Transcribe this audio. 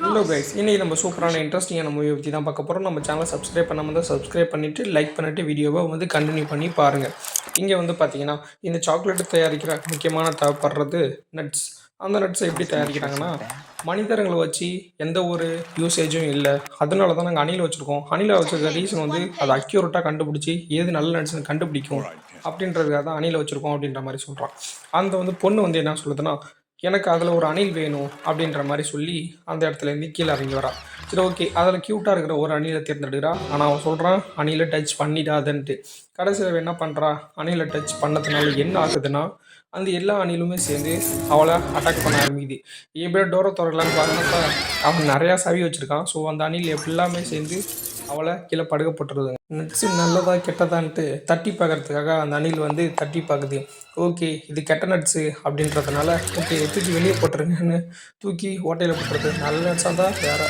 Hello guys, இன்னைக்கு நம்ம சூப்பரான இன்ட்ரெஸ்டிங்கான மூவி பற்றி தான் பார்க்க போகிறோம். நம்ம சேனலை சப்ஸ்கிரைப் பண்ணாமல் தான் சப்ஸ்கிரைப் பண்ணிவிட்டு லைக் பண்ணிவிட்டு வீடியோவை வந்து கண்டினியூ பண்ணி பாருங்கள். இங்கே வந்து பார்த்தீங்கன்னா இந்த சாக்லேட்டு தயாரிக்கிற முக்கியமான தேவைப்படுறது நட்ஸ். அந்த நட்ஸை எப்படி தயாரிக்கிறாங்கன்னா, மனிதர்களை வச்சு எந்த ஒரு யூசேஜும் இல்லை, அதனால தான் நாங்கள் அணில் வச்சுருக்கோம். அணிலை வச்சுருக்க ரீசன் வந்து அதை அக்யூரேட்டாக கண்டுபிடிச்சி எது நல்ல நட்ஸ்னு கண்டுபிடிக்கும் அப்படின்றதுக்காக தான் அணிலை வச்சுருக்கோம் அப்படின்ற மாதிரி சொல்கிறான். அந்த வந்து பொண்ணு வந்து என்ன சொல்லுதுன்னா, எனக்கு அதில் ஒரு அணில் வேணும் அப்படின்ற மாதிரி சொல்லி அந்த இடத்துலேருந்து கீழே இறங்கி வரா. சரி, ஓகே, அதில் க்யூட்டாக இருக்கிற ஒரு அணிலை தேர்ந்தெடுக்கிறா. ஆனால் அவன் சொல்கிறான் அணிலை டச் பண்ணிடாதன்ட்டு. கடைசியில் என்ன பண்ணுறா, அணிலை டச் பண்ணதுனால என்ன ஆகுதுன்னா, அந்த எல்லா அணிலுமே சேர்ந்து அவளை அட்டாக் பண்ண ஆரம்பிக்குது. எப்படியோ டோரை திறக்கலான்னு பார்க்கணுப்பா, அவன் நிறையா சவி வச்சுருக்கான். ஸோ அந்த அணில் எல்லாமே சேர்ந்து அவளை கீழே படுக்க போட்டுருதுங்க. நட்ஸு நல்லதா கெட்டதான்ட்டு தட்டி பார்க்கறதுக்காக அந்த அணில் வந்து தட்டி பார்க்குது. ஓகே, இது கெட்ட நட்ஸு அப்படின்றதுனால ஓகே தூக்கி வெளியே போட்டுருங்கன்னு தூக்கி ஓட்டையில் போட்டுருது. நல்ல நட்ஸாக தான் வேறு